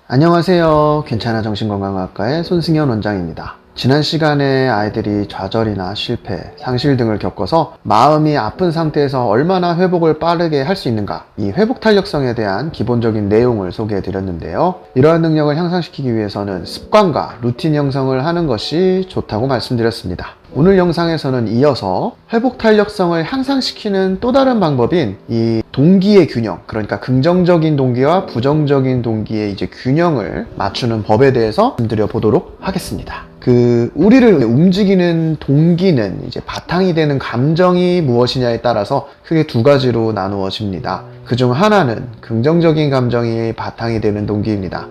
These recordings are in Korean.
안녕하세요. 괜찮아 정신건강학과의 손승현 원장입니다. 지난 시간에 아이들이 좌절이나 실패, 상실 등을 겪어서 마음이 아픈 상태에서 얼마나 회복을 빠르게 할 수 있는가, 이 회복 탄력성에 대한 기본적인 내용을 소개해 드렸는데요. 이러한 능력을 향상시키기 위해서는 습관과 루틴 형성을 하는 것이 좋다고 말씀드렸습니다. 오늘 영상에서는 이어서 회복 탄력성을 향상시키는 또 다른 방법인 이 동기의 균형, 그러니까 긍정적인 동기와 부정적인 동기의 이제 균형을 맞추는 법에 대해서 말씀드려 보도록 하겠습니다. 우리를 움직이는 동기는 이제 바탕이 되는 감정이 무엇이냐에 따라서 크게 두 가지로 나누어집니다. 그중 하나는 긍정적인 감정이 바탕이 되는 동기입니다.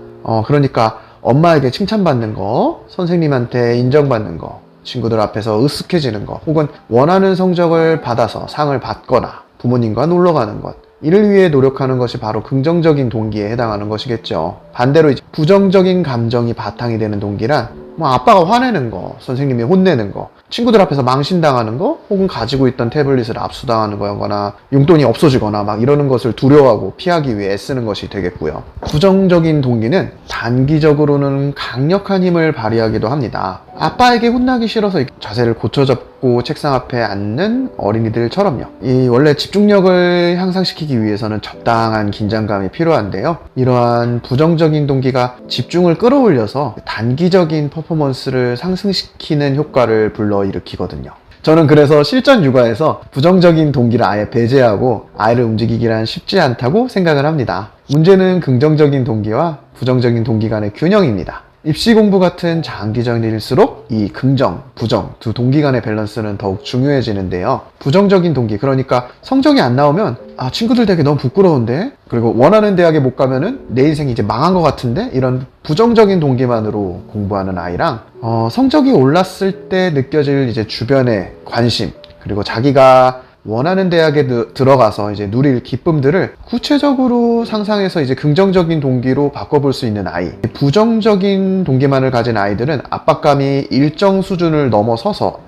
그러니까 엄마에게 칭찬받는 거, 선생님한테 인정받는 거, 친구들 앞에서 으쓱해지는 것, 혹은 원하는 성적을 받아서 상을 받거나 부모님과 놀러 가는 것, 이를 위해 노력하는 것이 바로 긍정적인 동기에 해당하는 것이겠죠. 반대로 이제 부정적인 감정이 바탕이 되는 동기란 아빠가 화내는 거, 선생님이 혼내는 거, 친구들 앞에서 망신당하는 거, 혹은 가지고 있던 태블릿을 압수당하는 거거나 용돈이 없어지거나 막 이러는 것을 두려워하고 피하기 위해 애쓰는 것이 되겠고요. 부정적인 동기는 단기적으로는 강력한 힘을 발휘하기도 합니다. 아빠에게 혼나기 싫어서 자세를 고쳐잡고 책상 앞에 앉는 어린이들처럼요. 원래 집중력을 향상시키기 위해서는 적당한 긴장감이 필요한데요. 이러한 부정적인 동기가 집중을 끌어올려서 단기적인 퍼포먼스를 상승시키는 효과를 불러일으키거든요. 저는 그래서 실전 육아에서 부정적인 동기를 아예 배제하고 아이를 움직이기란 쉽지 않다고 생각을 합니다. 문제는 긍정적인 동기와 부정적인 동기 간의 균형입니다. 입시 공부 같은 장기적인 일일수록 이 긍정, 부정 두 동기 간의 밸런스는 더욱 중요해지는데요. 부정적인 동기, 그러니까 성적이 안 나오면 친구들 되게 너무 부끄러운데, 그리고 원하는 대학에 못 가면은 내 인생이 이제 망한 것 같은데, 이런 부정적인 동기만으로 공부하는 아이랑 성적이 올랐을 때 느껴질 이제 주변의 관심, 그리고 자기가 원하는 대학에 들어가서 이제 누릴 기쁨들을 구체적으로 상상해서 이제 긍정적인 동기로 바꿔볼 수 있는 아이, 부정적인 동기만을 가진 아이들은 압박감이 일정 수준을 넘어서서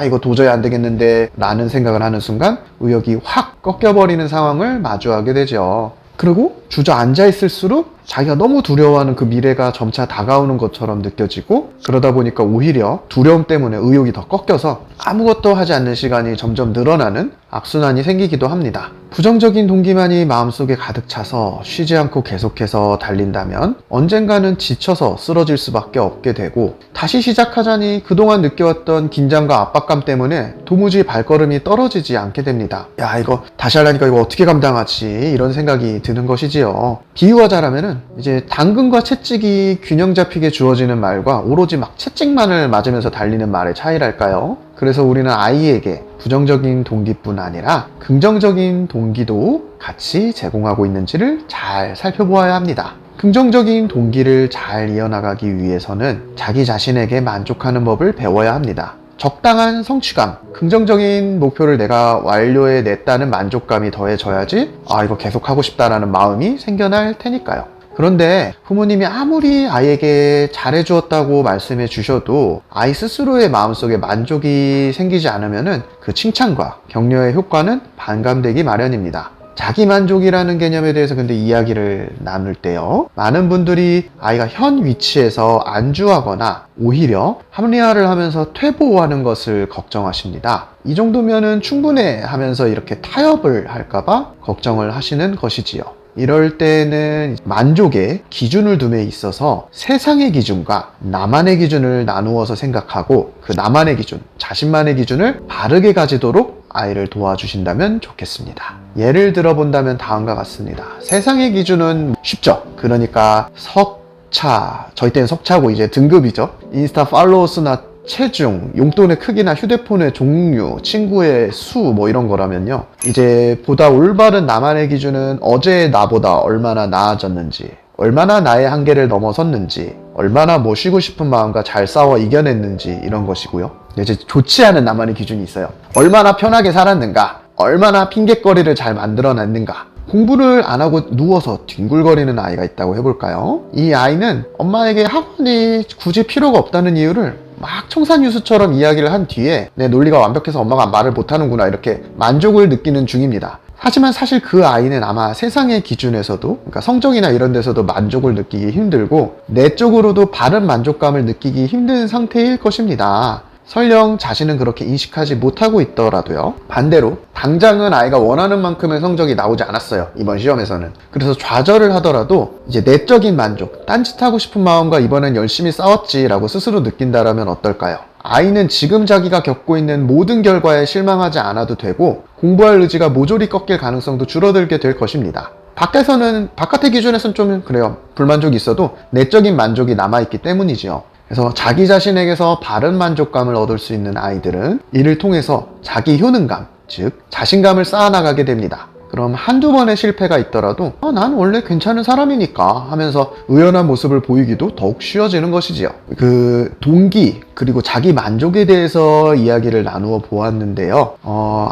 이거 도저히 안 되겠는데 라는 생각을 하는 순간 의욕이 확 꺾여버리는 상황을 마주하게 되죠. 그리고 주저앉아 있을수록 자기가 너무 두려워하는 그 미래가 점차 다가오는 것처럼 느껴지고, 그러다 보니까 오히려 두려움 때문에 의욕이 더 꺾여서 아무것도 하지 않는 시간이 점점 늘어나는 악순환이 생기기도 합니다. 부정적인 동기만이 마음속에 가득 차서 쉬지 않고 계속해서 달린다면 언젠가는 지쳐서 쓰러질 수밖에 없게 되고, 다시 시작하자니 그동안 느껴왔던 긴장과 압박감 때문에 도무지 발걸음이 떨어지지 않게 됩니다. 이거 다시 하려니까 이거 어떻게 감당하지? 이런 생각이 드는 것이지요. 비유하자라면은 이제 당근과 채찍이 균형 잡히게 주어지는 말과 오로지 막 채찍만을 맞으면서 달리는 말의 차이랄까요? 그래서 우리는 아이에게 부정적인 동기뿐 아니라 긍정적인 동기도 같이 제공하고 있는지를 잘 살펴보아야 합니다. 긍정적인 동기를 잘 이어나가기 위해서는 자기 자신에게 만족하는 법을 배워야 합니다. 적당한 성취감, 긍정적인 목표를 내가 완료해냈다는 만족감이 더해져야지 이거 계속 하고 싶다라는 마음이 생겨날 테니까요. 그런데 부모님이 아무리 아이에게 잘해주었다고 말씀해 주셔도 아이 스스로의 마음속에 만족이 생기지 않으면 그 칭찬과 격려의 효과는 반감되기 마련입니다. 자기만족이라는 개념에 대해서 근데 이야기를 나눌 때요, 많은 분들이 아이가 현 위치에서 안주하거나 오히려 합리화를 하면서 퇴보하는 것을 걱정하십니다. 이 정도면은 충분해 하면서 이렇게 타협을 할까봐 걱정을 하시는 것이지요. 이럴 때는 만족의 기준을 둠에 있어서 세상의 기준과 나만의 기준을 나누어서 생각하고, 그 나만의 기준, 자신만의 기준을 바르게 가지도록 아이를 도와주신다면 좋겠습니다. 예를 들어본다면 다음과 같습니다. 세상의 기준은 쉽죠. 그러니까 석차, 저희 때는 석차고 이제 등급이죠. 인스타 팔로워 수나 체중, 용돈의 크기나 휴대폰의 종류, 친구의 수 이런 거라면요, 이제 보다 올바른 나만의 기준은 어제의 나보다 얼마나 나아졌는지, 얼마나 나의 한계를 넘어섰는지, 얼마나 쉬고 싶은 마음과 잘 싸워 이겨냈는지, 이런 것이고요. 이제 좋지 않은 나만의 기준이 있어요. 얼마나 편하게 살았는가, 얼마나 핑곗거리를 잘 만들어냈는가. 공부를 안 하고 누워서 뒹굴거리는 아이가 있다고 해볼까요? 이 아이는 엄마에게 학원이 굳이 필요가 없다는 이유를 막 청산유수처럼 이야기를 한 뒤에 내 논리가 완벽해서 엄마가 말을 못하는구나 이렇게 만족을 느끼는 중입니다. 하지만 사실 그 아이는 아마 세상의 기준에서도, 그러니까 성적이나 이런 데서도 만족을 느끼기 힘들고 내적으로도 바른 만족감을 느끼기 힘든 상태일 것입니다. 설령 자신은 그렇게 인식하지 못하고 있더라도요. 반대로 당장은 아이가 원하는 만큼의 성적이 나오지 않았어요. 이번 시험에서는. 그래서 좌절을 하더라도 이제 내적인 만족, 딴짓하고 싶은 마음과 이번엔 열심히 싸웠지라고 스스로 느낀다라면 어떨까요? 아이는 지금 자기가 겪고 있는 모든 결과에 실망하지 않아도 되고 공부할 의지가 모조리 꺾일 가능성도 줄어들게 될 것입니다. 바깥의 기준에서는 좀 그래요. 불만족이 있어도 내적인 만족이 남아있기 때문이지요. 그래서 자기 자신에게서 바른 만족감을 얻을 수 있는 아이들은 이를 통해서 자기 효능감, 즉 자신감을 쌓아나가게 됩니다. 그럼 한두 번의 실패가 있더라도 난 원래 괜찮은 사람이니까 하면서 의연한 모습을 보이기도 더욱 쉬워지는 것이지요. 그 동기 그리고 자기 만족에 대해서 이야기를 나누어 보았는데요.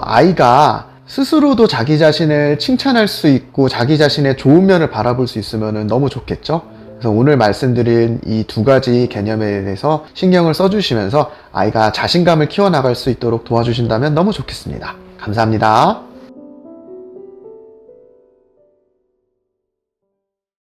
아이가 스스로도 자기 자신을 칭찬할 수 있고 자기 자신의 좋은 면을 바라볼 수 있으면 너무 좋겠죠. 그래서 오늘 말씀드린 이 두 가지 개념에 대해서 신경을 써주시면서 아이가 자신감을 키워나갈 수 있도록 도와주신다면 너무 좋겠습니다. 감사합니다.